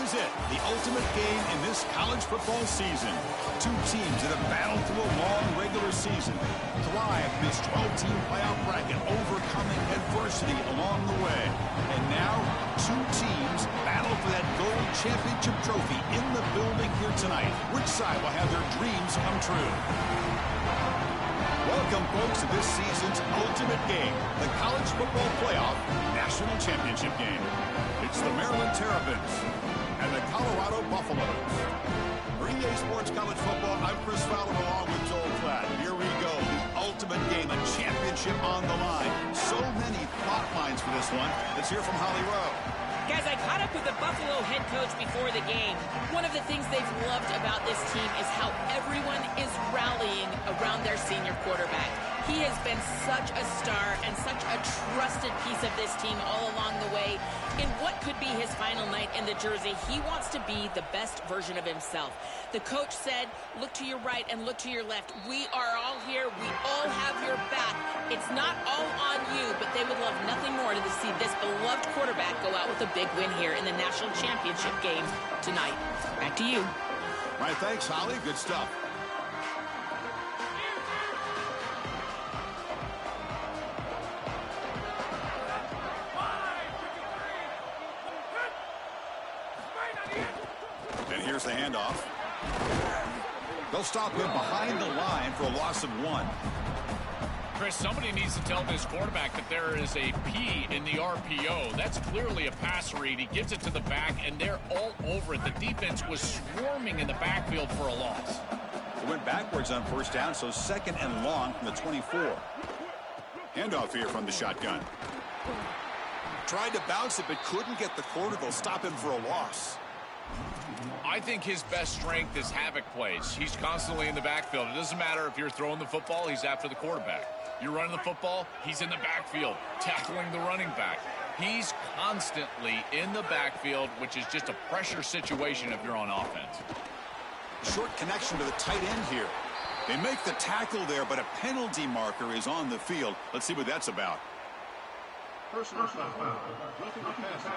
is it, the ultimate game in this college football season. Two teams that have battled through a long regular season, thrived in this 12-team playoff bracket, overcoming adversity along the way. And now, two teams battle for that gold championship trophy in the building here tonight. Which side will have their dreams come true? Welcome, folks, to this season's ultimate game, the College Football Playoff National Championship game. It's the Maryland Terrapins and the Colorado Buffaloes. For EA Sports College Football, I'm Chris Fowler along with Joel Platt. Here we go, the ultimate game, a championship on the line. So many plot lines for this one. Let's hear from Holly Rowe. Guys, I caught up with the Buffalo head coach before the game. One of the things they've loved about this team is how everyone is rallying around their senior quarterback. He has been such a star and such a trusted piece of this team all along the way. In what could be his final night in the jersey, he wants to be the best version of himself. The coach said, look to your right and look to your left. We are all here. We all have your back. It's not all on you, but they would love nothing more to see this beloved quarterback go out with a big win here in the national championship game tonight. Back to you. All right, thanks, Holly. Good stuff. And here's the handoff. They'll stop him behind the line for a loss of 1. Chris, somebody needs to tell this quarterback that there is a P in the RPO. That's clearly a pass read. He gives it to the back, and they're all over it. The defense was swarming in the backfield for a loss. It went backwards on first down, so second and long from the 24. Handoff here from the shotgun. Tried to bounce it, but couldn't get the quarter. They'll stop him for a loss. I think his best strength is havoc plays. He's constantly in the backfield. It doesn't matter if you're throwing the football, he's after the quarterback. You're running the football, he's in the backfield, tackling the running back. He's constantly in the backfield, which is just a pressure situation if you're on offense. Short connection to the tight end here. They make the tackle there, but a penalty marker is on the field. Let's see what that's about. Personal foul. Roughing the passer.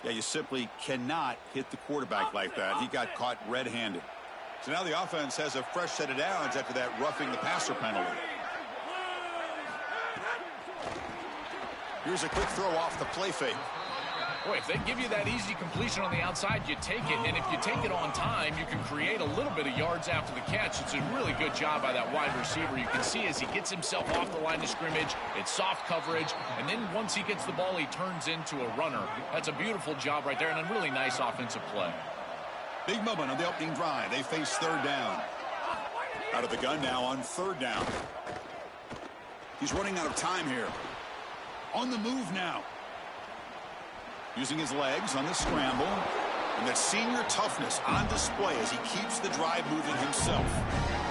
Yeah, you simply cannot hit the quarterback like that. He got caught red-handed. So now the offense has a fresh set of downs after that roughing the passer penalty. Here's a quick throw off the play fake. Boy, if they give you that easy completion on the outside, you take it. And if you take it on time, you can create a little bit of yards after the catch. It's a really good job by that wide receiver. You can see as he gets himself off the line of scrimmage, it's soft coverage. And then once he gets the ball, he turns into a runner. That's a beautiful job right there and a really nice offensive play. Big moment on the opening drive. They face third down. Out of the gun now on third down. He's running out of time here. On the move now. Using his legs on the scramble. And that senior toughness on display as he keeps the drive moving himself.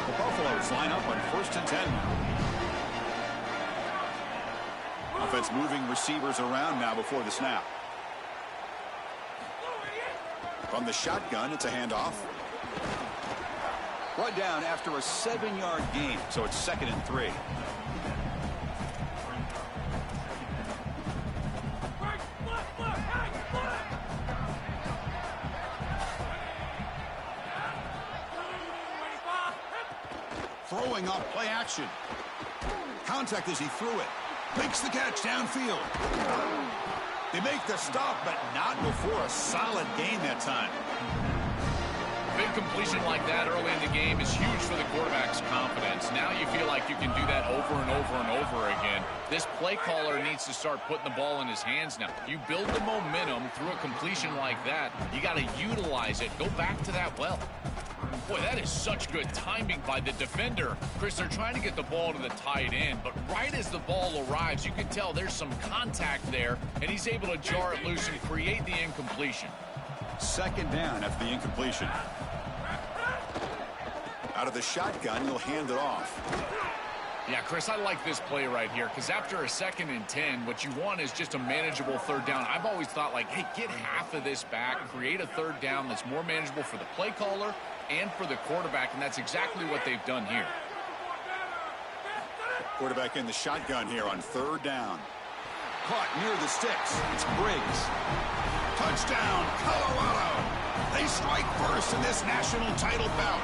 The Buffaloes line up on 1st and 10 now. Offense moving receivers around now before the snap. From the shotgun, it's a handoff. Brought down after a 7-yard gain, so it's 2nd and 3. Throwing off play action. Contact as he threw it. Makes the catch downfield. They make the stop, but not before a solid gain that time. Big completion like that early in the game is huge for the quarterback's confidence. Now you feel like you can do that over and over and over again. This play caller needs to start putting the ball in his hands now. You build the momentum through a completion like that. You got to utilize it. Go back to that well. Boy, that is such good timing by the defender. Chris, they're trying to get the ball to the tight end, but right as the ball arrives, you can tell there's some contact there, and he's able to jar it loose and create the incompletion. 2nd down after the incompletion. Out of the shotgun, he'll hand it off. Yeah, Chris, I like this play right here because after a 2nd and 10, what you want is just a manageable third down. I've always thought, like, hey, get half of this back, create a third down that's more manageable for the play caller and for the quarterback, and that's exactly what they've done here. Quarterback in the shotgun here on 3rd down. Caught near the sticks. It's Briggs. Touchdown, Colorado. They strike first in this national title bout.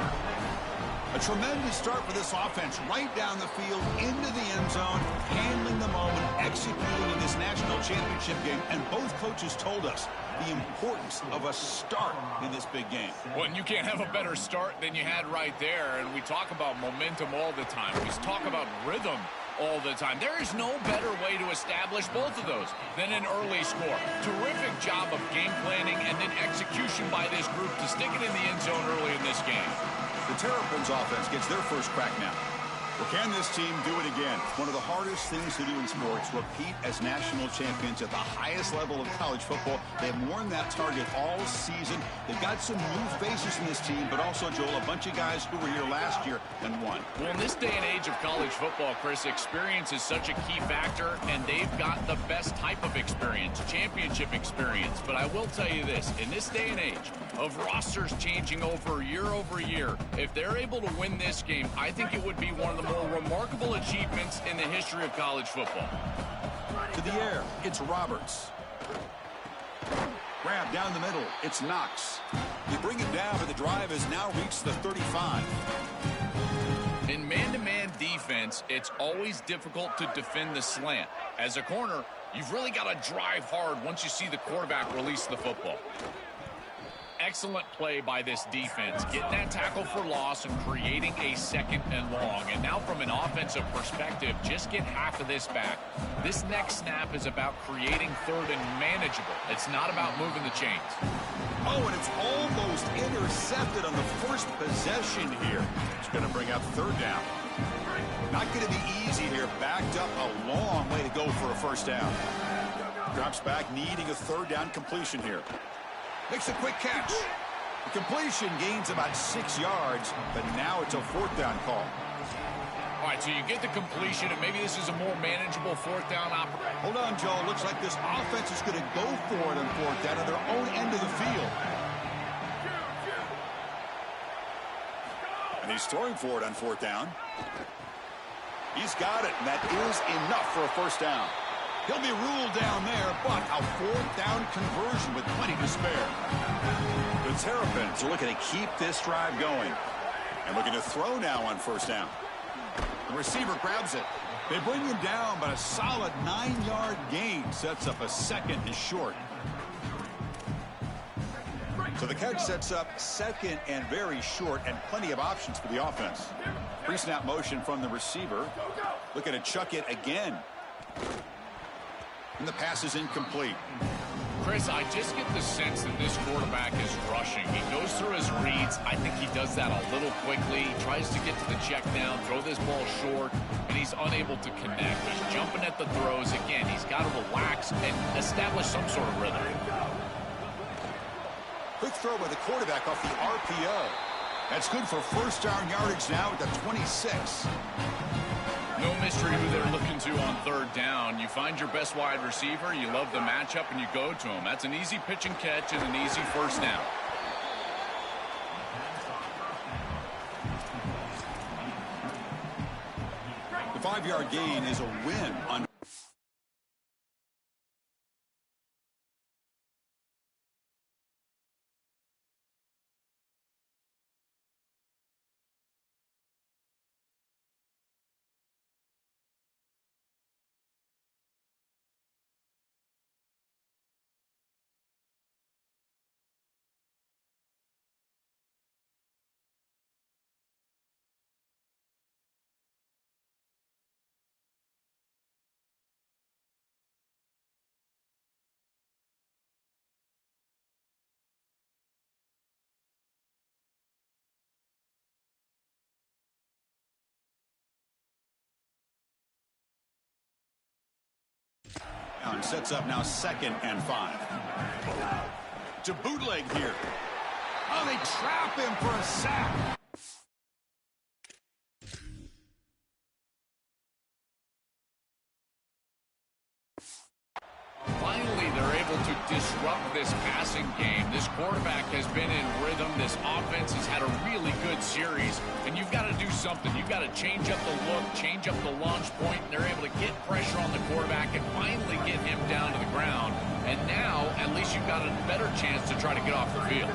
A tremendous start for this offense, right down the field, into the end zone, handling the moment, executing in this national championship game. And both coaches told us the importance of a start in this big game. Well, and you can't have a better start than you had right there. And we talk about momentum all the time. We talk about rhythm all the time. There is no better way to establish both of those than an early score. Terrific job of game planning and then execution by this group to stick it in the end zone early in this game. The Terrapins offense gets their first crack now. Well, can this team do it again? One of the hardest things to do in sports, repeat as national champions at the highest level of college football. They've worn that target all season. They've got some new faces in this team, but also, Joel, a bunch of guys who were here last year and won. Well, in this day and age of college football, Chris, experience is such a key factor, and they've got the best type of experience, championship experience. But I will tell you this, in this day and age of rosters changing over year, if they're able to win this game, I think it would be one of the more remarkable achievements in the history of college football. To the air, it's Roberts. Grab down the middle, it's Knox. They bring it down, but the drive has now reached the 35. In man-to-man defense, it's always difficult to defend the slant. As a corner, you've really got to drive hard once you see the quarterback release the football. Excellent play by this defense, getting that tackle for loss and creating a second and long. And now from an offensive perspective, just get half of this back. This next snap is about creating third and manageable. It's not about moving the chains. Oh, and it's almost intercepted on the first possession here. It's going to bring up third down. Not going to be easy here. Backed up a long way to go for a first down. Drops back, needing a third down completion here. Makes a quick catch. The completion gains about 6 yards, but now it's a fourth down call. All right, so you get the completion, and maybe this is a more manageable fourth down operation. Hold on, Joe. Looks like this offense is going to go for it on fourth down at their own end of the field. And he's throwing for it on fourth down. He's got it, and that is enough for a first down. He'll be ruled down there, but a fourth down conversion with plenty to spare. The Terrapins are looking to keep this drive going. And looking to throw now on first down. The receiver grabs it. They bring him down, but a solid 9-yard gain sets up a second and short. So the catch sets up second and very short, and plenty of options for the offense. Pre-snap motion from the receiver. Looking to chuck it again. And the pass is incomplete. Chris, I just get the sense that this quarterback is rushing. He goes through his reads. I think he does that a little quickly. He tries to get to the check down, throw this ball short, and he's unable to connect. He's jumping at the throws. Again, he's got to relax and establish some sort of rhythm. Quick throw by the quarterback off the RPO. That's good for first down yardage now at the 26. No mystery who they're looking to on third down. You find your best wide receiver, you love the matchup, and you go to him. That's an easy pitch and catch and an easy first down. The 5-yard gain is a win on and sets up now second and 5. To bootleg here. Oh, they trap him for a sack. Finally, they're able careful to disrupt this passing game. This quarterback has been in rhythm. This offense has had a really good series, and you've got to do something. You've got to change up the look, change up the launch point, and they're able to get pressure on the quarterback and finally get him down to the ground. And now, at least you've got a better chance to try to get off the field.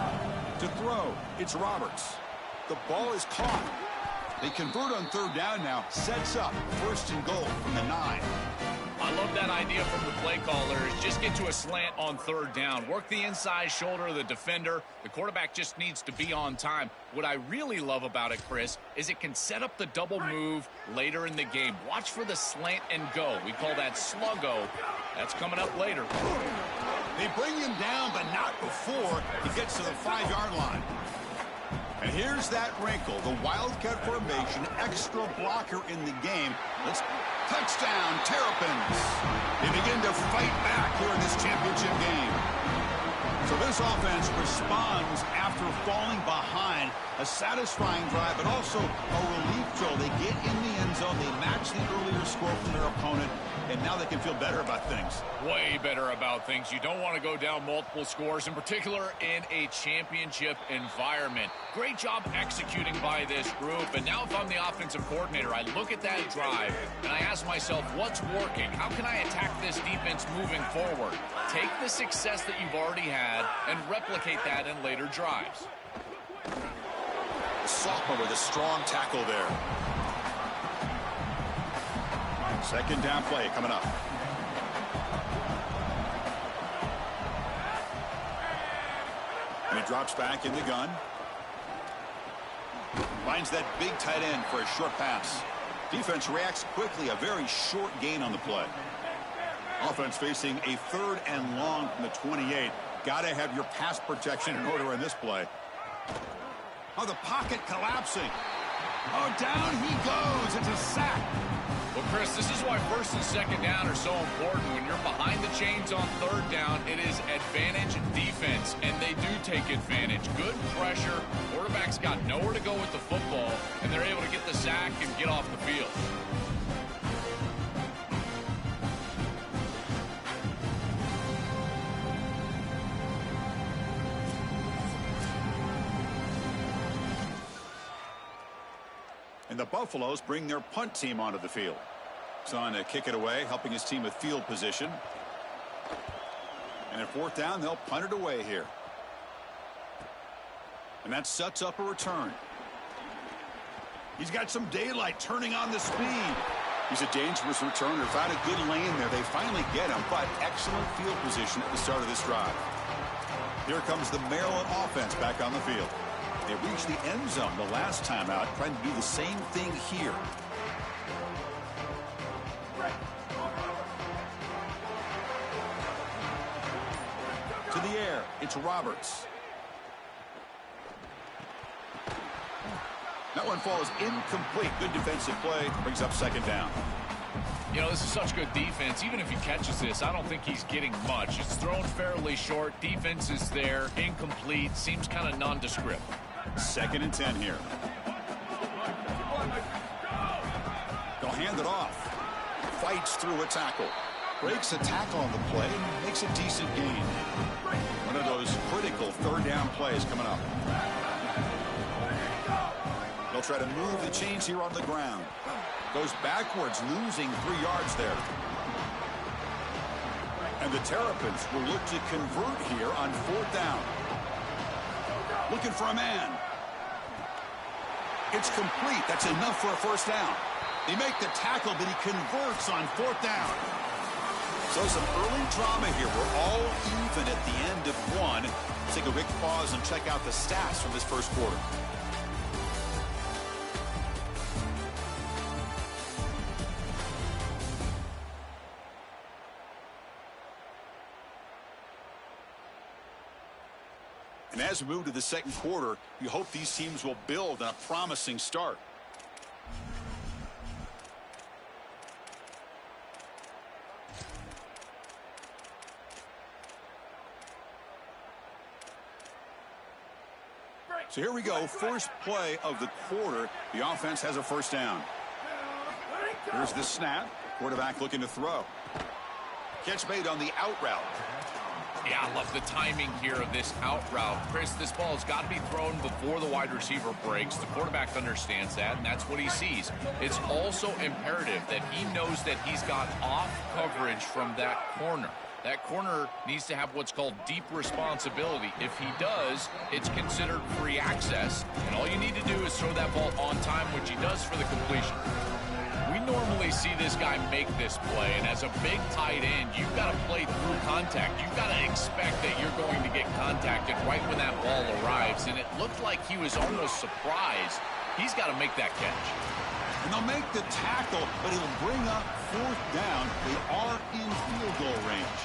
To throw, it's Roberts. The ball is caught. They convert on third down now. Sets up first and goal from the 9. I love that idea from the play callers. Just get to a slant on third down. Work the inside shoulder of the defender. The quarterback just needs to be on time. What I really love about it, Chris, is it can set up the double move later in the game. Watch for the slant and go. We call that sluggo. That's coming up later. They bring him down, but not before he gets to the 5-yard line. And here's that wrinkle, the Wildcat formation, extra blocker in the game. Touchdown, Terrapins. They begin to fight back here in this championship game. So this offense responds after falling behind. A satisfying drive, but also a relief throw. They get in the end zone. They match the earlier score from their opponent, and now they can feel better about things. Way better about things. You don't want to go down multiple scores, in particular in a championship environment. Great job executing by this group. And now if I'm the offensive coordinator, I look at that drive and I ask myself, what's working? How can I attack this defense moving forward? Take the success that you've already had and replicate that in later drives. The sophomore with a strong tackle there. Second down play coming up. And he drops back in the gun. Finds that big tight end for a short pass. Defense reacts quickly. A very short gain on the play. Offense facing a 3rd and long from the 28. Got to have your pass protection in order in this play. Oh, the pocket collapsing. Oh, down he goes. It's a sack. Well, Chris, this is why 1st and 2nd down are so important. When you're behind the chains on 3rd down, it is advantage defense, and they do take advantage. Good pressure. Quarterback's got nowhere to go with the football, and they're able to get the sack and get off the field. And the Buffaloes bring their punt team onto the field. He's on to kick it away, helping his team with field position. And at 4th down, they'll punt it away here. And that sets up a return. He's got some daylight turning on the speed. He's a dangerous returner. Found a good lane there. They finally get him, but excellent field position at the start of this drive. Here comes the Maryland offense back on the field. They reached the end zone the last time out, trying to do the same thing here. To the air, it's Roberts. That one falls incomplete. Good defensive play. Brings up 2nd down. You know, this is such good defense. Even if he catches this, I don't think he's getting much. It's thrown fairly short. Defense is there. Incomplete. Seems kind of nondescript. 2nd and 10 here. They'll hand it off. Fights through a tackle. Breaks a tackle on the play and makes a decent gain. One of those critical 3rd down plays coming up. They'll try to move the chains here on the ground. Goes backwards, losing 3 yards there. And the Terrapins will look to convert here on 4th down. Looking for a man. It's complete. That's enough for a 1st down. They make the tackle, but he converts on 4th down. So some early drama here. We're all even at the end of 1. Let's take a quick pause and check out the stats from this 1st quarter. And as we move to the 2nd quarter, you hope these teams will build on a promising start. So here we go. First play of the quarter. The offense has a 1st down. Here's the snap. Quarterback looking to throw. Catch made on the out route. Yeah, I love the timing here of this out route. Chris, this ball has got to be thrown before the wide receiver breaks. The quarterback understands that, and that's what he sees. It's also imperative that he knows that he's got off coverage from that corner. That corner needs to have what's called deep responsibility. If he does, it's considered free access, and all you need to do is throw that ball on time, which he does for the completion. We normally see this guy make this play, and as a big tight end, you've got to play through contact. You've got to expect that you're going to get contacted right when that ball arrives, and it looked like he was almost surprised. He's got to make that catch. And they'll make the tackle, but it'll bring up 4th down. They are in field goal range.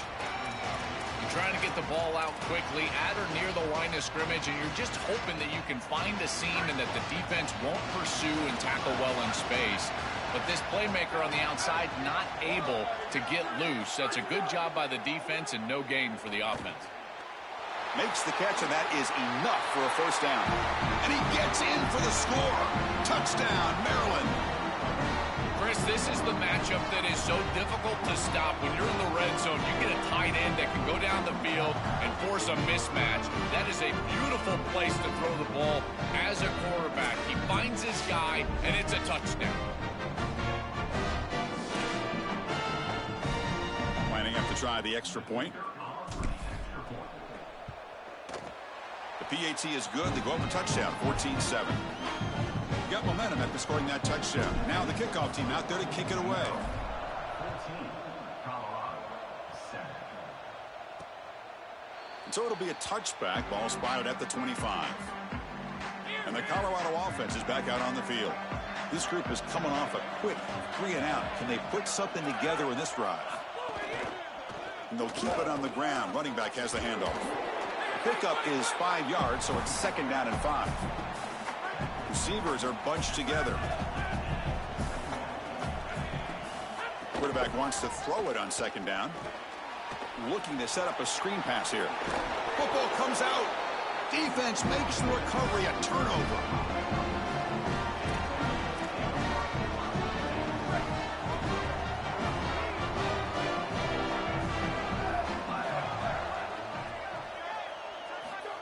You're trying to get the ball out quickly at or near the line of scrimmage, and you're just hoping that you can find a seam and that the defense won't pursue and tackle well in space. But this playmaker on the outside not able to get loose. That's a good job by the defense and no gain for the offense. Makes the catch, and that is enough for a 1st down. And he gets in for the score. Touchdown, Maryland. Chris, this is the matchup that is so difficult to stop. When you're in the red zone, you get a tight end that can go down the field and force a mismatch. That is a beautiful place to throw the ball as a quarterback. He finds his guy, and it's a touchdown. Lining up to try the extra point. The PAT is good. They go up a touchdown, 14-7. Got momentum after scoring that touchdown. Now the kickoff team out there to kick it away. So it'll be a touchback. Ball spotted at the 25. And the Colorado offense is back out on the field. This group is coming off a quick 3-and-out. Can they put something together in this drive? And they'll keep it on the ground. Running back has the handoff. Pickup is 5 yards, so it's 2nd down and 5. Receivers are bunched together. Quarterback wants to throw it on 2nd down. Looking to set up a screen pass here. Football comes out. Defense makes the recovery, a turnover.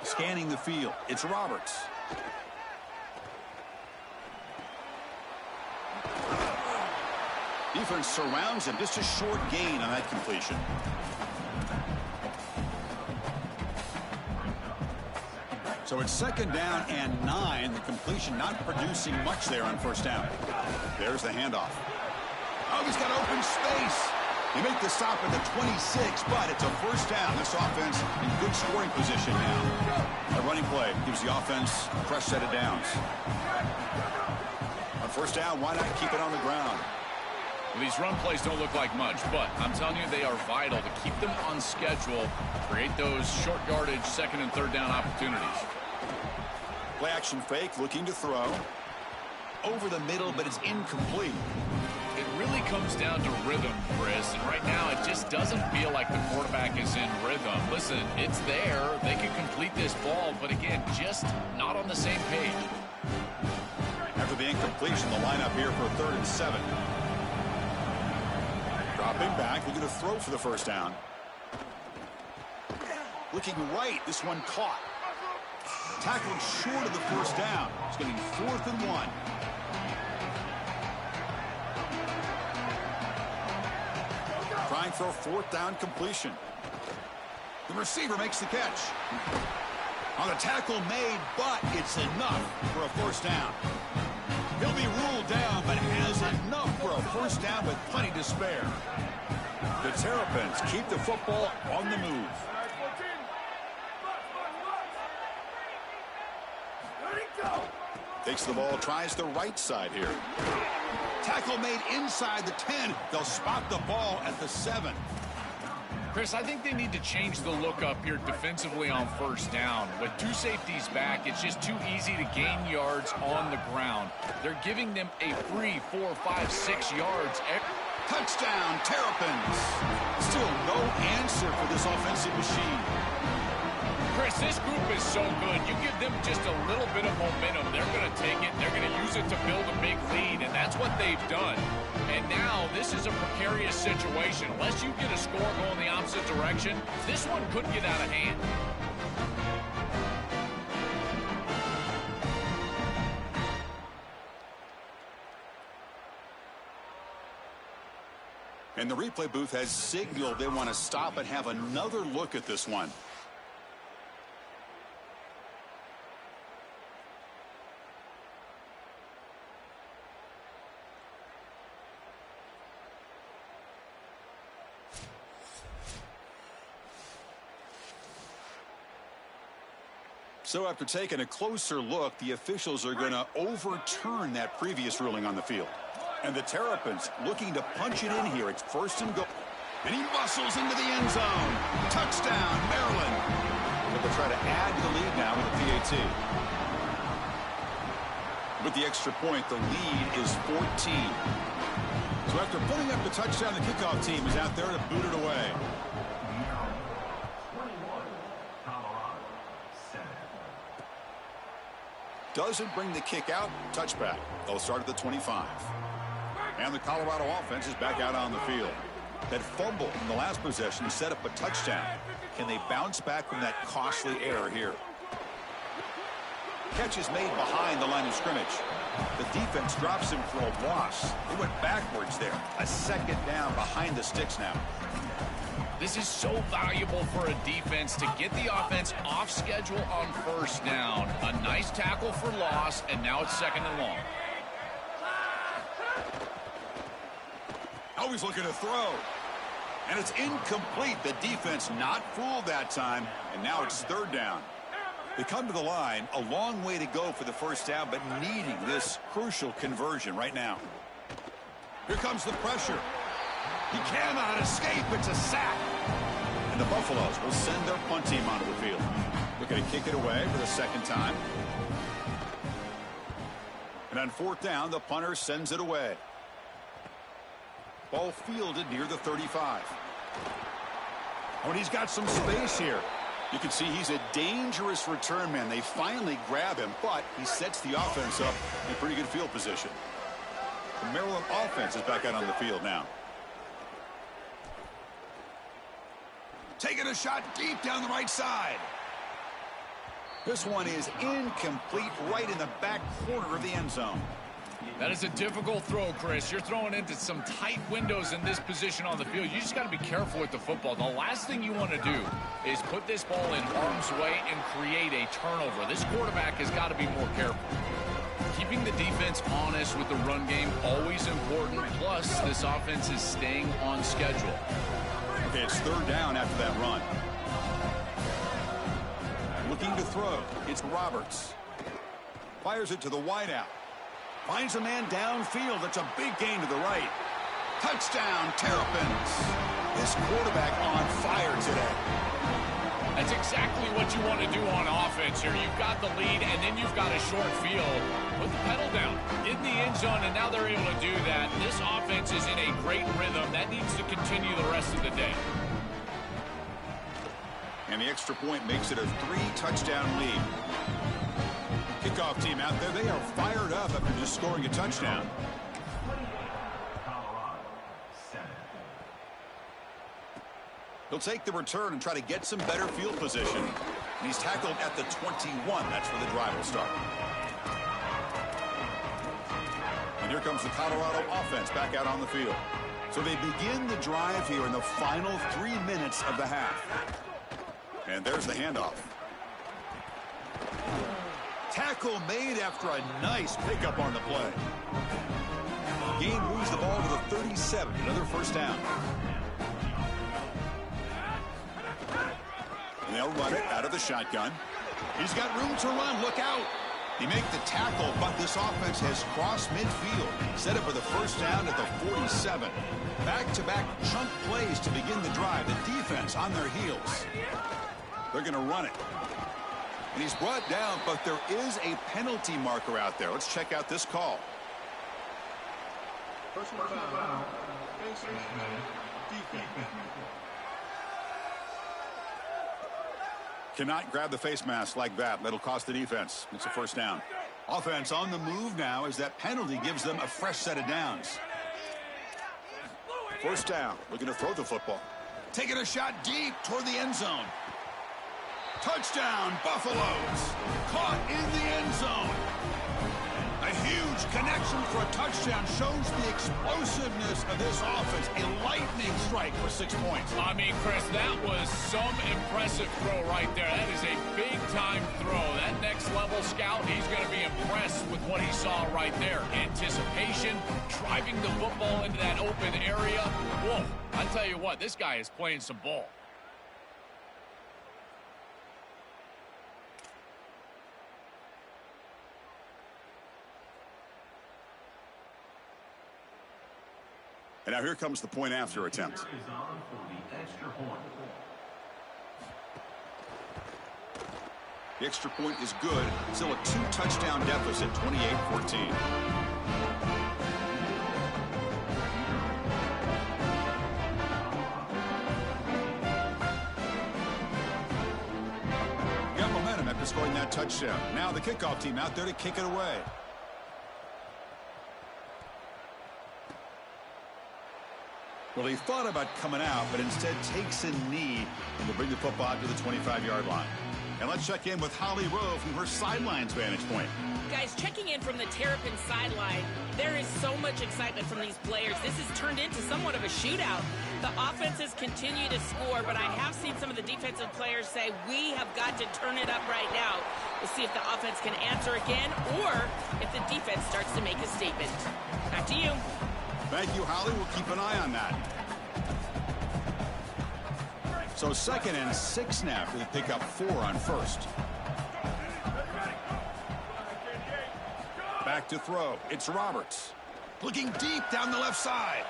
Scanning the field, it's Roberts. Defense surrounds him. Just a short gain on that completion. So it's 2nd down and 9. The completion not producing much there on 1st down. There's the handoff. Oh, he's got open space. They make the stop at the 26, but it's a 1st down. This offense in good scoring position now. A running play gives the offense a fresh set of downs. On 1st down, why not keep it on the ground? Well, these run plays don't look like much, but I'm telling you they are vital to keep them on schedule, create those short yardage 2nd and 3rd down opportunities. Play action fake, looking to throw. Over the middle, but it's incomplete. It really comes down to rhythm, Chris, and right now it just doesn't feel like the quarterback is in rhythm. Listen, it's there. They can complete this ball, but again, just not on the same page. After the incompletion, the lineup here for 3rd and 7. Dropping back, looking to throw for the 1st down. Looking right, this one caught. Tackled short of the 1st down. It's going to be 4th and 1. Trying for a 4th down completion. The receiver makes the catch. On the tackle made, but it's enough for a 1st down. He'll be ruled down, but has enough for a 1st down with plenty to spare. The Terrapins keep the football on the move. Takes the ball, tries the right side here. Tackle made inside the 10. They'll spot the ball at the 7. Chris, I think they need to change the look up here defensively on 1st down. With 2 safeties back, it's just too easy to gain yards on the ground. They're giving them a free 4, 5, 6 yards. Touchdown, Terrapins. Still no answer for this offensive machine. Chris, this group is so good. You give them just a little bit of momentum, they're going to take it, they're going to use it to build a big lead, and that's what they've done. And now this is a precarious situation. Unless you get a score going the opposite direction, this one could get out of hand. And the replay booth has signaled they want to stop and have another look at this one. So after taking a closer look, the officials are going to overturn that previous ruling on the field. And the Terrapins looking to punch it in here. It's first and goal. And he muscles into the end zone. Touchdown, Maryland. But they'll try to add to the lead now with a PAT. With the extra point, the lead is 14. So after putting up the touchdown, the kickoff team is out there to boot it away. Doesn't bring the kick out. Touchback. They'll start at the 25. And the Colorado offense is back out on the field. That fumble in the last possession set up a touchdown. Can they bounce back from that costly error here? Catch is made behind the line of scrimmage. The defense drops him for a loss. They went backwards there. A second down behind the sticks now. This is so valuable for a defense to get the offense off schedule on first down. A nice tackle for loss, and now it's second and long. Always looking to throw. And it's incomplete. The defense not fooled that time. And now it's third down. They come to the line. A long way to go for the first down, but needing this crucial conversion right now. Here comes the pressure. He cannot escape. It's a sack. And the Buffaloes will send their punt team onto the field. Looking to kick it away for the second time. And on fourth down, the punter sends it away. Ball fielded near the 35. Oh, and he's got some space here. You can see he's a dangerous return man. They finally grab him, but he sets the offense up in pretty good field position. The Maryland offense is back out on the field now. Taking a shot deep down the right side. This one is incomplete, right in the back corner of the end zone. That is a difficult throw, Chris. You're throwing into some tight windows in this position on the field. You just got to be careful with the football. The last thing you want to do is put this ball in harm's way and create a turnover. This quarterback has got to be more careful. Keeping the defense honest with the run game, always important. Plus, this offense is staying on schedule. Okay, it's third down after that run. Looking to throw. It's Roberts. Fires it to the wideout. Finds a man downfield. That's a big gain to the right. Touchdown, Terrapins. This quarterback on fire today. That's exactly what you want to do on offense here. You've got the lead, and then you've got a short field. Put the pedal down in the end zone, and now they're able to do that. This offense is in a great rhythm. That needs to continue the rest of the day. And the extra point makes it a 3-touchdown lead. Kickoff team out there, they are fired up after just scoring a touchdown. He'll take the return and try to get some better field position. And he's tackled at the 21. That's where the drive will start. And here comes the Colorado offense back out on the field. So they begin the drive here in the final 3 minutes of the half. And there's the handoff. Tackle made after a nice pickup on the play. Gain moves the ball to the 37. Another first down. And they'll run it out of the shotgun. He's got room to run. Look out. He makes the tackle, but this offense has crossed midfield. Set up for the first down at the 47. Back-to-back chunk plays to begin the drive. The defense on their heels. They're going to run it. And he's brought down, but there is a penalty marker out there. Let's check out this call. Personal foul. Defense. Cannot grab the face mask like that. That'll cost the defense. It's a first down. Offense on the move now as that penalty gives them a fresh set of downs. First down. Looking to throw the football. Taking a shot deep toward the end zone. Touchdown, Buffaloes. Caught in the end zone. A huge connection for a touchdown shows the explosiveness of this offense. A lightning strike for 6 points. I mean, Chris, that was some impressive throw right there. That is a big-time throw. That next-level scout, he's going to be impressed with what he saw right there. Anticipation, driving the football into that open area. Whoa, I tell you what, this guy is playing some ball. And now here comes the point after attempt. The extra point is good. Still a 2-touchdown deficit, 28-14. Got momentum after scoring that touchdown. Now the kickoff team out there to kick it away. Well, he thought about coming out, but instead takes a knee and will bring the football out to the 25-yard line. And let's check in with Holly Rowe from her sidelines vantage point. Guys, checking in from the Terrapin sideline, there is so much excitement from these players. This has turned into somewhat of a shootout. The offenses continue to score, but I have seen some of the defensive players say, we have got to turn it up right now. We'll see if the offense can answer again or if the defense starts to make a statement. Back to you. Thank you, Holly. We'll keep an eye on that. So 2nd and 6 now for the pickup 4 on first. Back to throw. It's Roberts. Looking deep down the left side.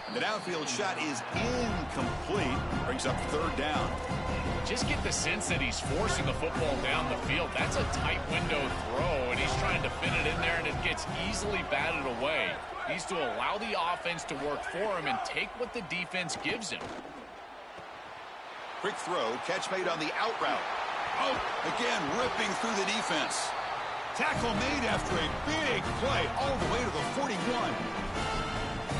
And the downfield shot is incomplete. Brings up 3rd down. Just get the sense that he's forcing the football down the field. That's a tight window throw, and he's trying to fit it in there, and it gets easily batted away. He needs to allow the offense to work for him and take what the defense gives him. Quick throw, catch made on the out route. Oh, again, ripping through the defense. Tackle made after a big play all the way to the 41.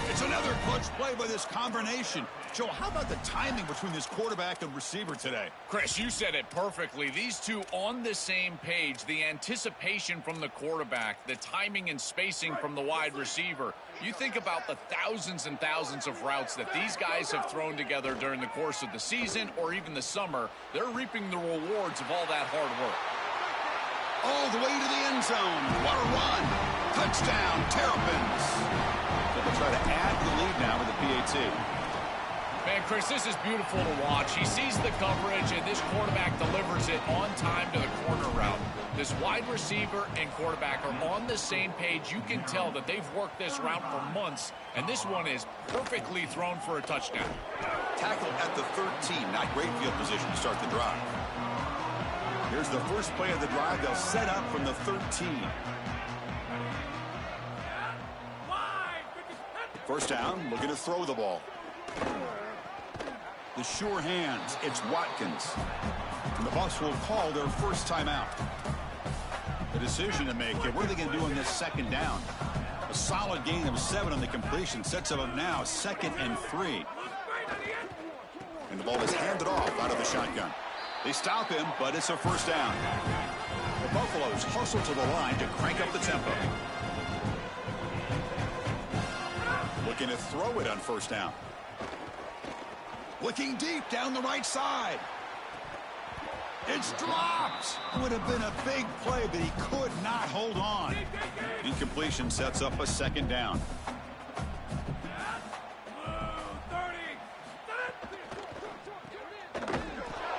It's another clutch play by this combination. Joe, how about the timing between this quarterback and receiver today? Chris, you said it perfectly. These two on the same page. The anticipation from the quarterback, the timing and spacing from the wide receiver. You think about the thousands and thousands of routes that these guys have thrown together during the course of the season or even the summer. They're reaping the rewards of all that hard work. All the way to the end zone. What a run. Touchdown, Terrapins. So they'll try to add the lead now with the PAT. Man, Chris, this is beautiful to watch. He sees the coverage, and this quarterback delivers it on time to the corner route. This wide receiver and quarterback are on the same page. You can tell that they've worked this route for months, and this one is perfectly thrown for a touchdown. Tackle at the 13. Not great field position to start the drive. Here's the first play of the drive. They'll set up from the 13. First down, looking to throw the ball. The sure hands, it's Watkins. And the Bucs will call their first timeout. The decision to make here, what are they going to do on this 2nd down? A solid gain of 7 on the completion sets them up now 2nd and 3. And the ball is handed off out of the shotgun. They stop him, but it's a first down. The Buffaloes hustle to the line to crank up the tempo. Looking to throw it on first down. Looking deep down the right side. It's dropped. It would have been a big play, but he could not hold on. Incompletion sets up a 2nd down.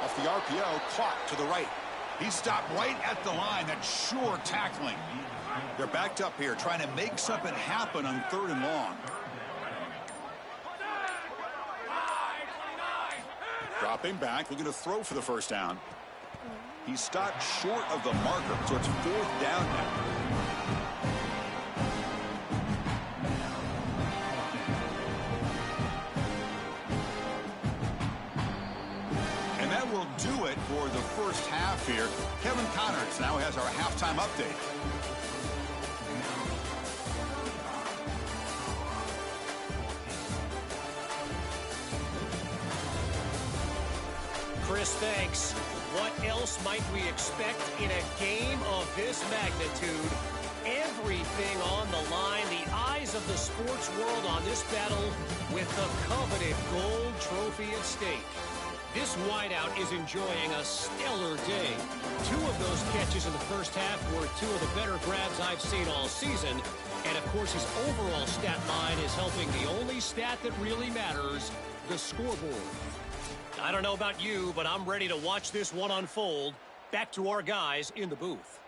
Off the RPO, caught to the right. He stopped right at the line. That's sure tackling. They're backed up here, trying to make something happen on 3rd and long. Dropping back, looking to throw for the first down. He stopped short of the marker, so it's 4th down now. And that will do it for the first half here. Kevin Connors now has our halftime update. Chris, thanks. What else might we expect in a game of this magnitude? Everything on the line, the eyes of the sports world on this battle with the coveted gold trophy at stake. This wideout is enjoying a stellar day. 2 of those catches in the first half were 2 of the better grabs I've seen all season. And, of course, his overall stat line is helping the only stat that really matters, the scoreboard. I don't know about you, but I'm ready to watch this one unfold. Back to our guys in the booth.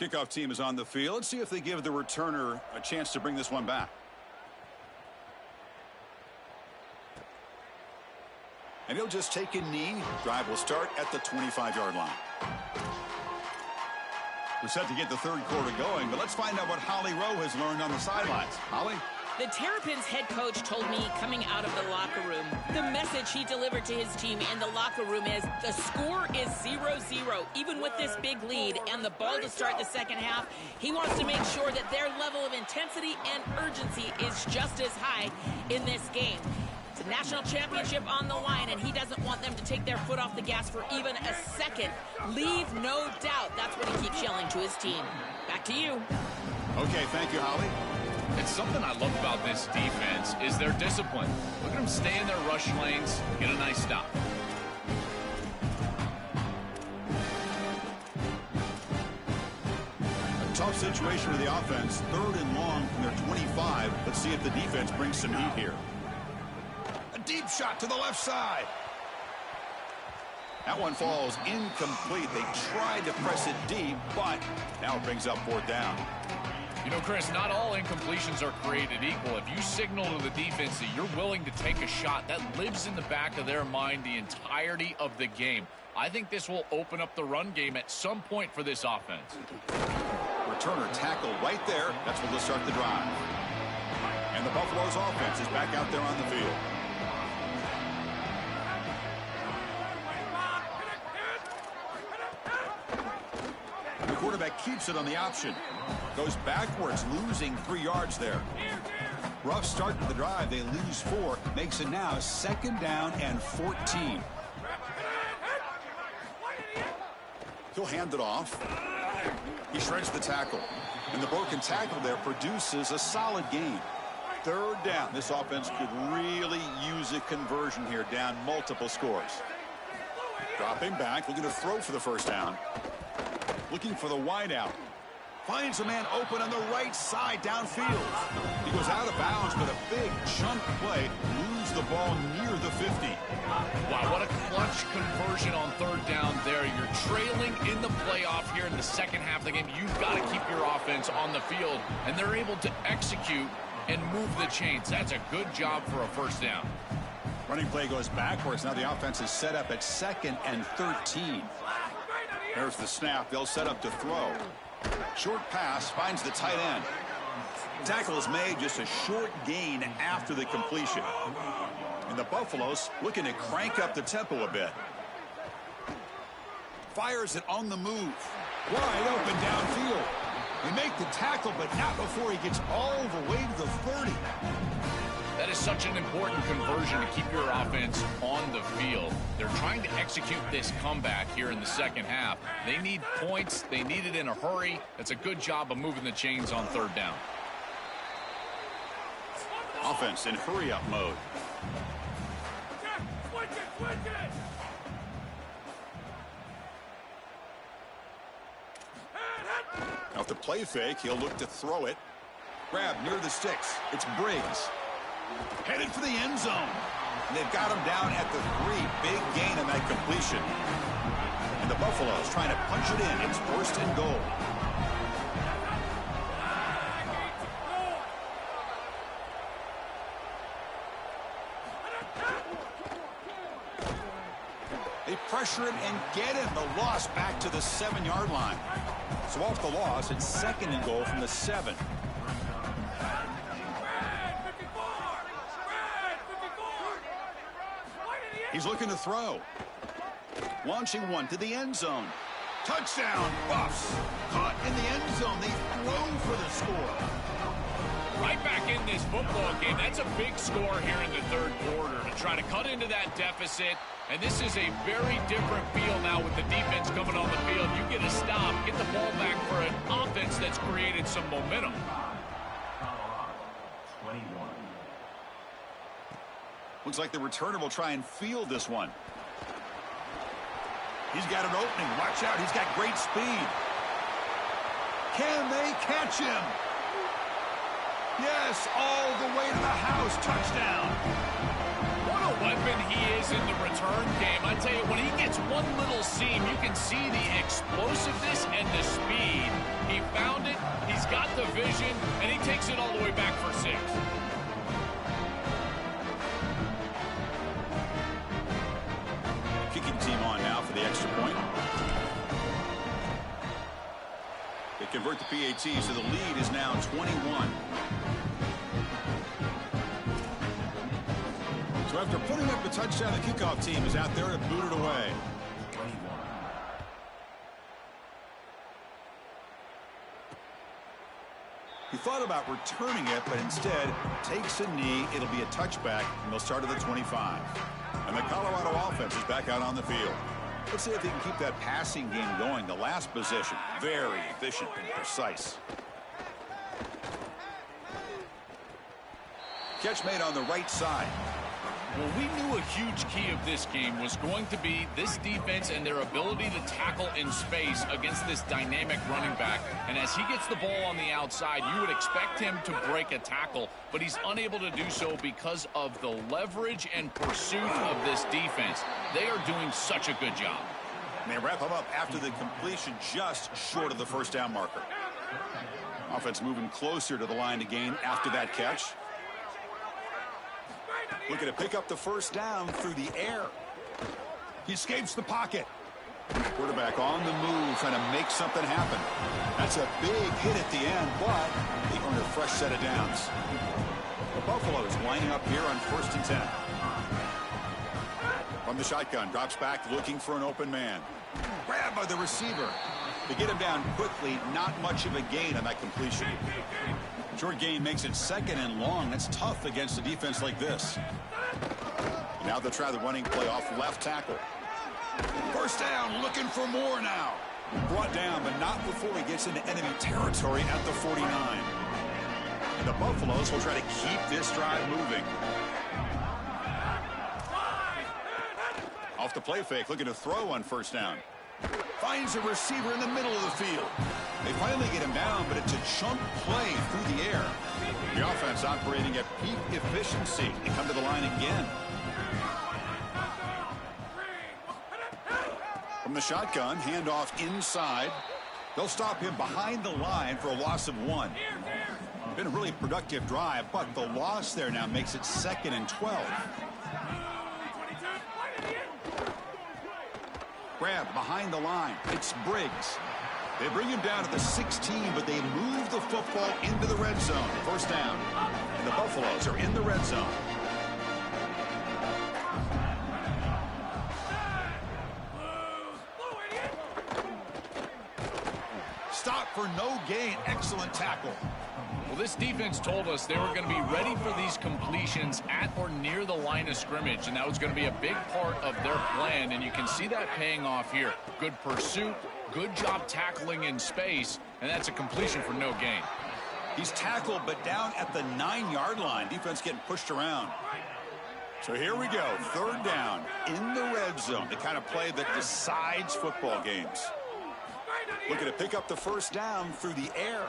Kickoff team is on the field. Let's see if they give the returner a chance to bring this one back. And he'll just take a knee. Drive will start at the 25-yard line. We're set to get the third quarter going, but let's find out what Holly Rowe has learned on the sidelines. Holly? The Terrapins head coach told me coming out of the locker room, the message he delivered to his team in the locker room is the score is 0-0. Even with this big lead and the ball to start the second half, he wants to make sure that their level of intensity and urgency is just as high in this game. It's a national championship on the line, and he doesn't want them to take their foot off the gas for even a second. Leave no doubt. That's what he keeps yelling to his team. Back to you. Okay, thank you, Holly. It's something I love about this defense is their discipline. Look at them stay in their rush lanes, get a nice stop. A tough situation for the offense. 3rd and long from their 25. Let's see if the defense brings some heat here. A deep shot to the left side. That one falls incomplete. They tried to press it deep, but now it brings up 4th down. You know, Chris, not all incompletions are created equal. If you signal to the defense that you're willing to take a shot, that lives in the back of their mind the entirety of the game. I think this will open up the run game at some point for this offense. Returner tackle right there. That's what will start the drive. And the Buffalo's offense is back out there on the field. The quarterback keeps it on the option. Goes backwards, losing 3 yards there. Rough start to the drive. They lose 4. Makes it now 2nd down and 14. He'll hand it off. He shreds the tackle. And the broken tackle there produces a solid gain. 3rd down. This offense could really use a conversion here, down multiple scores. Dropping back, looking to throw for the 1st down. Looking for the wideout. Finds a man open on the right side downfield. He goes out of bounds with a big chunk play. Lose the ball near the 50. Wow, what a clutch conversion on 3rd down there. You're trailing in the playoff here in the second half of the game. You've got to keep your offense on the field, and they're able to execute and move the chains. That's a good job for a 1st down. Running play goes backwards. Now the offense is set up at 2nd and 13. There's the snap. They'll set up to throw. Short pass finds the tight end. Tackle is made, just a short gain after the completion. And the Buffaloes looking to crank up the tempo a bit. Fires it on the move. Wide open downfield. They make the tackle, but not before he gets all the way to the 30. That is such an important conversion to keep your offense on the field. They're trying to execute this comeback here in the second half. They need points. They need it in a hurry. That's a good job of moving the chains on 3rd down. Offense in hurry-up mode. Now with the play fake, he'll look to throw it. Grab near the sticks. It's Briggs. Headed for the end zone. And they've got him down at the 3. Big gain on that completion. And the Buffaloes trying to punch it in. It's 1st and goal. They pressure him and get him. The loss back to the 7-yard line. So off the loss, it's 2nd and goal from the 7. He's looking to throw. Launching one to the end zone. Touchdown, Buffs. Caught in the end zone. They throw for the score. Right back in this football game. That's a big score here in the third quarter to try to cut into that deficit. And this is a very different feel now with the defense coming on the field. You get a stop, get the ball back for an offense that's created some momentum. 21. Looks like the returner will try and field this one. He's got an opening. Watch out. He's got great speed. Can they catch him? Yes, all the way to the house. Touchdown. What a weapon he is in the return game. I tell you, when he gets one little seam, you can see the explosiveness and the speed. He found it, he's got the vision, and he takes it all the way back for 6. Kicking team on now for the extra point. They convert the PAT, so the lead is now 21. So after putting up the touchdown, the kickoff team is out there to boot it away. 21. He thought about returning it, but instead takes a knee. It'll be a touchback, and they'll start at the 25. And the Colorado offense is back out on the field. Let's see if they can keep that passing game going. The last possession, very efficient and precise. Catch made on the right side. Well, we knew a huge key of this game was going to be this defense and their ability to tackle in space against this dynamic running back. And as he gets the ball on the outside, you would expect him to break a tackle, but he's unable to do so because of the leverage and pursuit of this defense. They are doing such a good job. And they wrap him up after the completion just short of the first down marker. Offense moving closer to the line to gain after that catch. Looking to pick up the first down through the air. He escapes the pocket. Quarterback on the move, trying to make something happen. That's a big hit at the end, but they earn a fresh set of downs. The Buffaloes lining up here on 1st and 10. From the shotgun, drops back looking for an open man. Grabbed by the receiver. They get him down quickly, not much of a gain on that completion. Short gain makes it 2nd and long. That's tough against a defense like this. Now they'll try the running play off left tackle. First down, looking for more now. Brought down, but not before he gets into enemy territory at the 49. And the Buffaloes will try to keep this drive moving. Off the play fake, looking to throw on first down. Finds a receiver in the middle of the field. They finally get him down, but it's a chunk play through the air. The offense operating at peak efficiency. They come to the line again. From the shotgun, handoff inside. They'll stop him behind the line for a loss of 1. Been a really productive drive, but the loss there now makes it 2nd and 12. Grab behind the line. It's Briggs. They bring him down to the 16, but they move the football into the red zone. First down. And the Buffaloes are in the red zone. Stop for no gain. Excellent tackle. Well, this defense told us they were going to be ready for these completions at or near the line of scrimmage, and that was going to be a big part of their plan, and you can see that paying off here. Good pursuit, good job tackling in space, and that's a completion for no gain. He's tackled, but down at the 9-yard line. Defense getting pushed around. So here we go. 3rd down in the red zone. The kind of play that decides football games. Looking to pick up the first down through the air.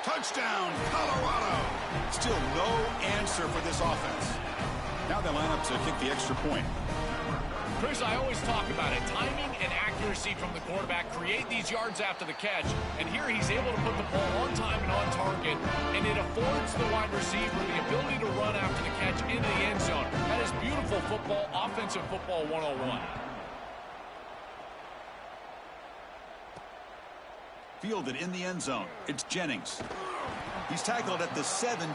Touchdown, Colorado. Still no answer for this offense. Now they line up to kick the extra point. Chris, I always talk about it. Timing and accuracy from the quarterback create these yards after the catch. And here he's able to put the ball on time and on target. And it affords the wide receiver the ability to run after the catch into the end zone. That is beautiful football, offensive football 101. Fielded in the end zone. It's Jennings. He's tackled at the 17,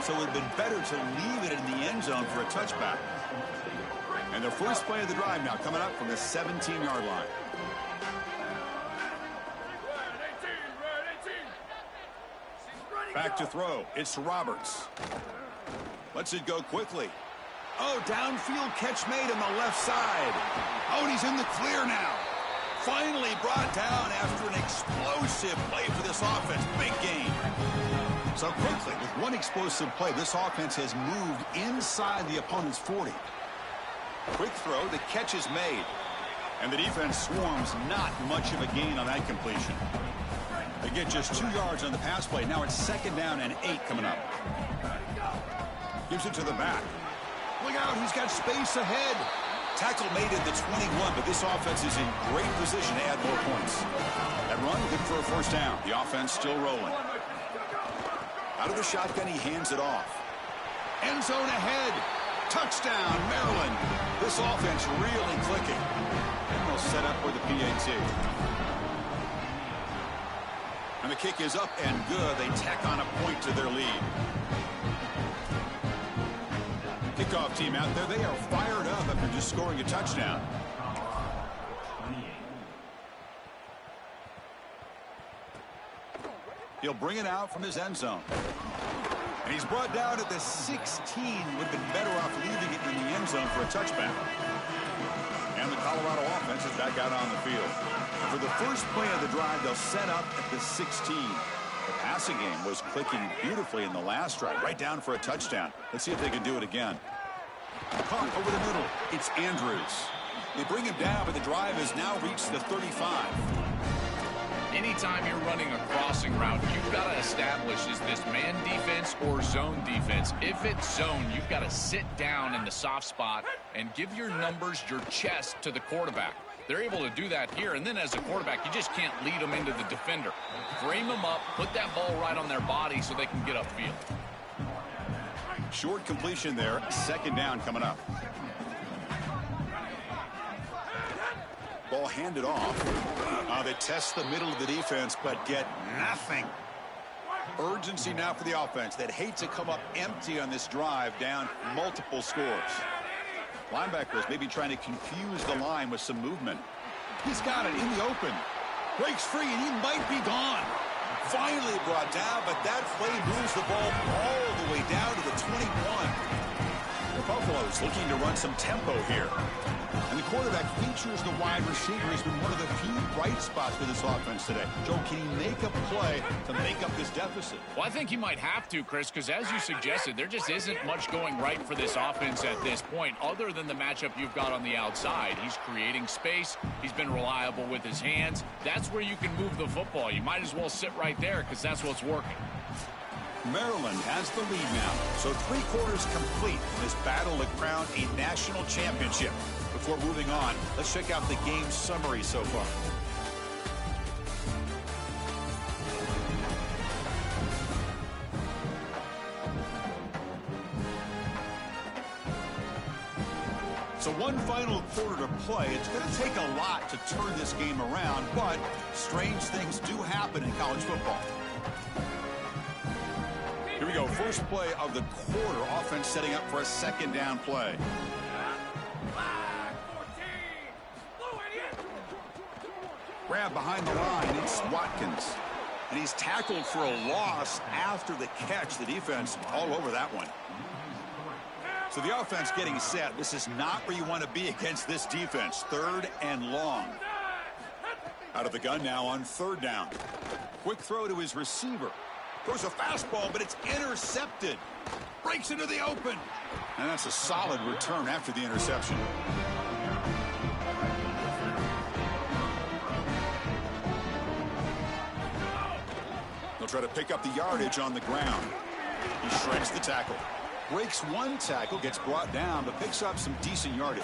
so it would have been better to leave it in the end zone for a touchback. And the first play of the drive now coming up from the 17-yard line. Back to throw. It's Roberts. Lets it go quickly. Oh, downfield catch made on the left side. Oh, and he's in the clear now. Finally brought down after an explosive play for this offense. Big gain. So quickly, with one explosive play, this offense has moved inside the opponent's 40. Quick throw, the catch is made. And the defense swarms, not much of a gain on that completion. They get just 2 yards on the pass play. Now it's 2nd down and 8 coming up. Gives it to the back. Look out, he's got space ahead. Tackle made at the 21, but this offense is in great position to add more points. That run, good for a 1st down. The offense still rolling. Out of the shotgun, he hands it off. End zone ahead. Touchdown, Maryland. This offense really clicking. And they'll set up with the PAT. And the kick is up and good. They tack on a point to their lead. Kickoff team out there. They are fired up after just scoring a touchdown. He'll bring it out from his end zone. And he's brought down at the 16. Would have been better off leaving it in the end zone for a touchback. And the Colorado offense is back out on the field. And for the first play of the drive, they'll set up at the 16. The passing game was clicking beautifully in the last drive, right down for a touchdown. Let's see if they can do it again. Caught over the middle. It's Andrews. They bring him down, but the drive has now reached the 35. Anytime you're running a crossing route, you've got to establish, is this man defense or zone defense? If it's zone, you've got to sit down in the soft spot and give your numbers, your chest to the quarterback. They're able to do that here, and then as a quarterback, you just can't lead them into the defender. Frame them up, put that ball right on their body so they can get upfield. Short completion there, 2nd down coming up. Ball handed off. They test the middle of the defense, but get nothing. Urgency now for the offense that hate to come up empty on this drive, down multiple scores. Linebackers maybe trying to confuse the line with some movement. He's got it in the open. Breaks free, and he might be gone. Finally brought down, but that play moves the ball all the way down to the 21. The Buffaloes looking to run some tempo here. And the quarterback features the wide receiver. He's been one of the few bright spots for this offense today. Joe, can he make a play to make up this deficit? Well, I think he might have to, Chris, because as you suggested, there just isn't much going right for this offense at this point, other than the matchup you've got on the outside. He's creating space. He's been reliable with his hands. That's where you can move the football. You might as well sit right there because that's what's working. Maryland has the lead now, so 3/4 complete in this battle to crown a national championship. Before moving on, let's check out the game summary so far. So one final quarter to play. It's going to take a lot to turn this game around, but strange things do happen in college football. Here we go. First play of the quarter. Offense setting up for a 2nd down play. Grab behind the line. It's Watkins. And he's tackled for a loss after the catch. The defense all over that one. So the offense getting set. This is not where you want to be against this defense. 3rd and long. Out of the gun now on 3rd down. Quick throw to his receiver. Throws a fastball, but it's intercepted. Breaks into the open. And that's a solid return after the interception. They'll try to pick up the yardage on the ground. He shreds the tackle. Breaks one tackle, gets brought down, but picks up some decent yardage.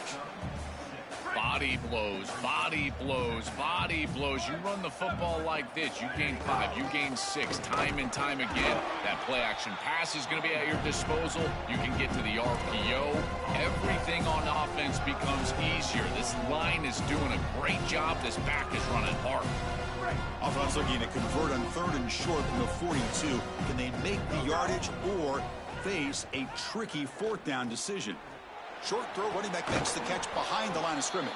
Body blows, body blows, body blows. You run the football like this, you gain 5, you gain 6, time and time again. That play action pass is going to be at your disposal. You can get to the RPO. Everything on offense becomes easier. This line is doing a great job. This back is running hard. Offense looking to convert on 3rd and short from the 42. Can they make the yardage or face a tricky 4th down decision? Short throw, running back makes the catch behind the line of scrimmage.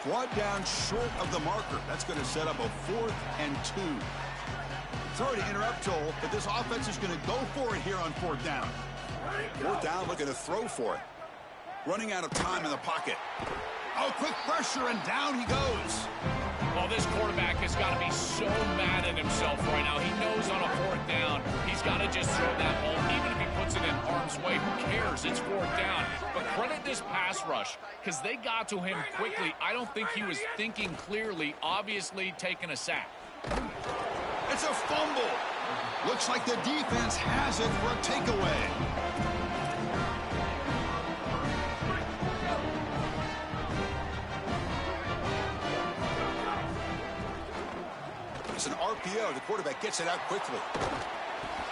Brought down short of the marker. That's going to set up a 4th and 2. Sorry to interrupt, Joel, but this offense is going to go for it here on 4th down. 4th down, looking to throw for it. Running out of time in the pocket. Oh, quick pressure, and down he goes. Well, this quarterback has got to be so mad at himself right now. He knows on a 4th down, he's got to just throw that ball. Even if he puts it in harm's way, who cares? It's 4th down. But credit this pass rush, because they got to him quickly. I don't think he was thinking clearly, obviously taking a sack. It's a fumble. Looks like the defense has it for a takeaway. It's an RPO. The quarterback gets it out quickly.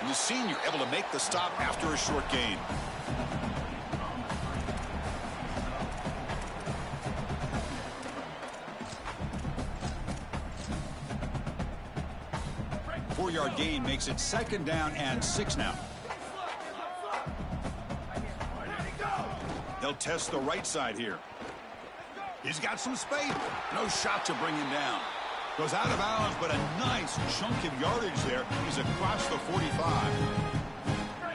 And the senior able to make the stop after a short gain. Four-yard gain makes it 2nd down and 6 now. They'll test the right side here. He's got some space. No shot to bring him down. Goes out of bounds, but a nice chunk of yardage there. He's across the 45.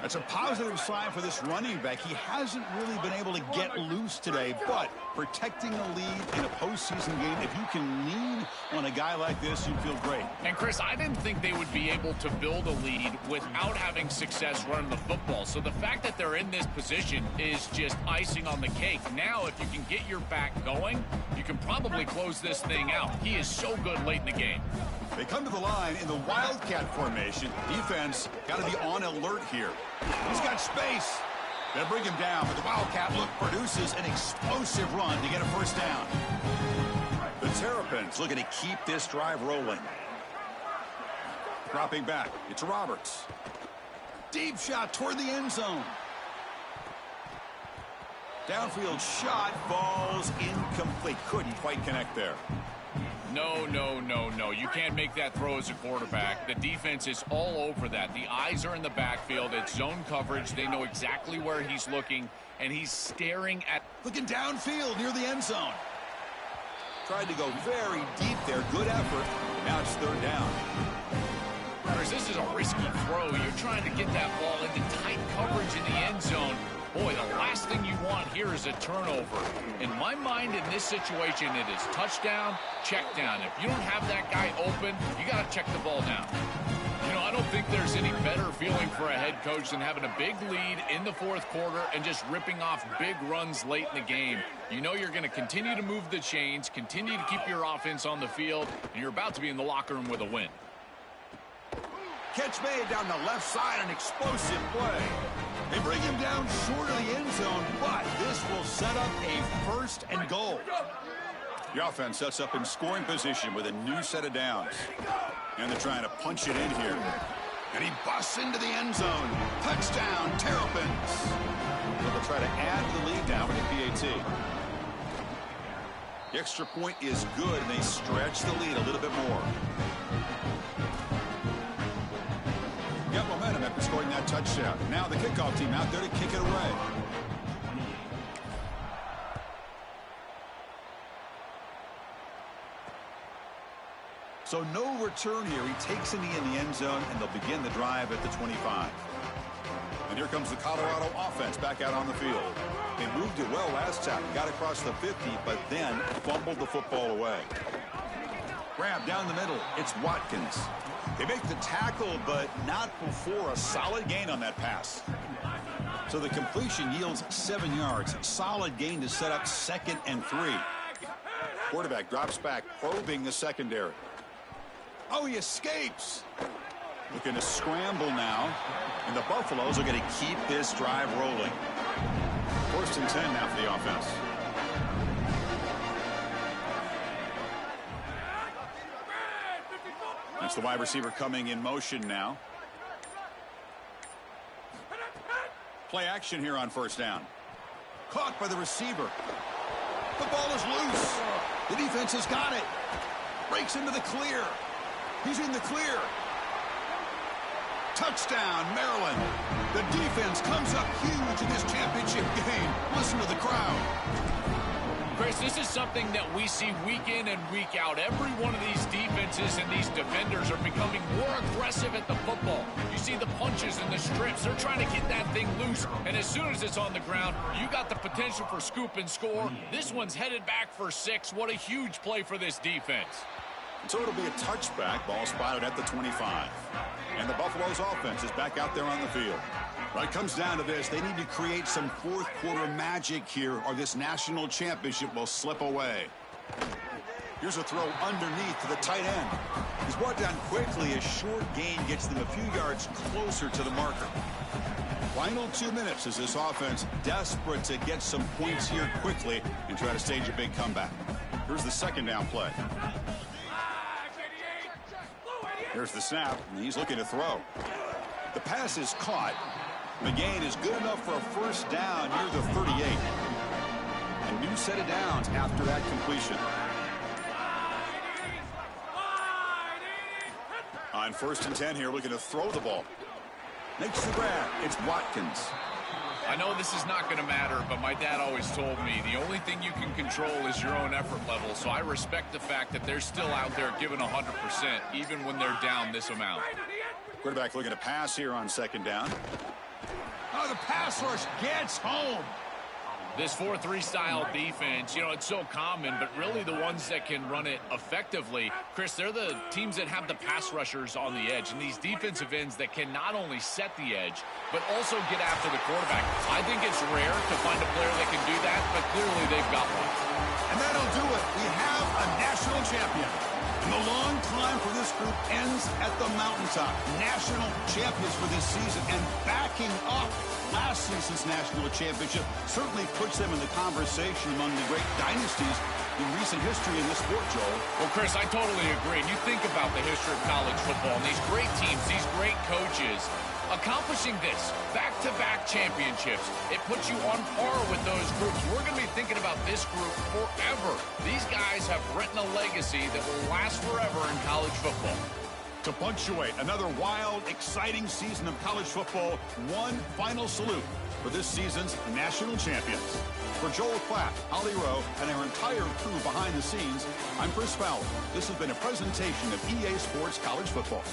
That's a positive sign for this running back. He hasn't really been able to get loose today, but protecting a lead in a postseason game, if you can lean on a guy like this, you feel great. And, Chris, I didn't think they would be able to build a lead without having success running the football. So the fact that they're in this position is just icing on the cake. Now, if you can get your back going, you can probably close this thing out. He is so good late in the game. They come to the line in the Wildcat formation. Defense got to be on alert here. He's got space. They'll bring him down, but the Wildcat look produces an explosive run to get a 1st down. The Terrapins looking to keep this drive rolling. Dropping back. It's Roberts. Deep shot toward the end zone. Downfield shot falls incomplete. Couldn't quite connect there. No, no, no, no. You can't make that throw as a quarterback. The defense is all over that. The eyes are in the backfield. It's zone coverage. They know exactly where he's looking, and he's staring at... Looking downfield near the end zone. Tried to go very deep there. Good effort. Now it's 3rd down. This is a risky throw. You're trying to get that ball into tight coverage in the end zone. Boy, the last thing you want here is a turnover. In my mind, in this situation, it is touchdown, check down. If you don't have that guy open, you got to check the ball down. You know, I don't think there's any better feeling for a head coach than having a big lead in the 4th quarter and just ripping off big runs late in the game. You know you're going to continue to move the chains, continue to keep your offense on the field, and you're about to be in the locker room with a win. Catch made down the left side, an explosive play. They bring him down short of the end zone, but this will set up a 1st and goal. The offense sets up in scoring position with a new set of downs. And they're trying to punch it in here. And he busts into the end zone. Touchdown, Terrapins. They'll try to add to the lead now with the PAT. The extra point is good, and they stretch the lead a little bit more. Got momentum after scoring that touchdown. Now the kickoff team out there to kick it away. So no return here. He takes a knee in the end zone, and they'll begin the drive at the 25. And here comes the Colorado offense back out on the field. They moved it well last time. Got across the 50, but then fumbled the football away. Grab down the middle. It's Watkins. They make the tackle, but not before a solid gain on that pass. So the completion yields 7 yards. Solid gain to set up 2nd and 3. Quarterback drops back, probing the secondary. Oh, he escapes. Looking to scramble now. And the Buffaloes are going to keep this drive rolling. 1st and 10 now for the offense. That's the wide receiver coming in motion now. Play action here on 1st down. Caught by the receiver. The ball is loose. The defense has got it. Breaks into the clear. He's in the clear. Touchdown, Maryland. The defense comes up huge in this championship game. Listen to the crowd. Chris, this is something that we see week in and week out. Every one of these defenses and these defenders are becoming more aggressive at the football. You see the punches and the strips. They're trying to get that thing loose. And as soon as it's on the ground, you got the potential for scoop and score. This one's headed back for 6. What a huge play for this defense. So it'll be a touchback. Ball spotted at the 25. And the Buffalo's offense is back out there on the field. When it comes down to this, they need to create some fourth-quarter magic here, or this national championship will slip away. Here's a throw underneath to the tight end. He's brought down quickly. A short gain gets them a few yards closer to the marker. Final 2 minutes as this offense desperate to get some points here quickly and try to stage a big comeback. Here's the second down play. Here's the snap, and he's looking to throw. The pass is caught. The gain is good enough for a first down near the 38. A new set of downs after that completion. On 1st and 10 here, looking to throw the ball. Makes the grab. It's Watkins. I know this is not going to matter, but my dad always told me the only thing you can control is your own effort level. So I respect the fact that they're still out there giving 100%, even when they're down this amount. Quarterback looking to pass here on 2nd down. Oh, the pass rush gets home. This 4-3 style defense, you know, it's so common, but really the ones that can run it effectively, Chris, they're the teams that have the pass rushers on the edge, and these defensive ends that can not only set the edge, but also get after the quarterback. I think it's rare to find a player that can do that, but clearly they've got one. And that'll do it. We have a national champion. And the long time for this group ends at the mountaintop. National champions for this season, and backing up last season's national championship certainly puts them in the conversation among the great dynasties in recent history in this sport, Joel. Well, Chris, I totally agree. And you think about the history of college football and these great teams, these great coaches, accomplishing this, back-to-back championships, it puts you on par with those groups. We're going to be thinking about this group forever. These guys have written a legacy that will last forever in college football. To punctuate another wild, exciting season of college football, one final salute for this season's national champions. For Joel Klatt, Holly Rowe, and our entire crew behind the scenes, I'm Chris Fowler. This has been a presentation of EA Sports College Football.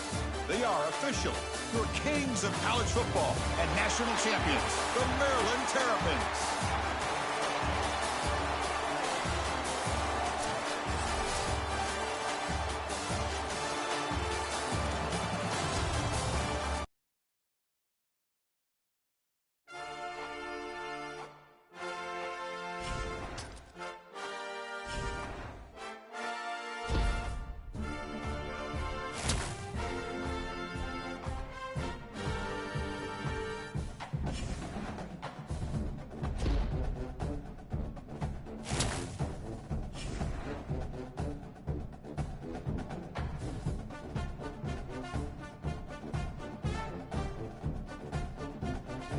They are official, your kings of college football and national champions, the Maryland Terrapins.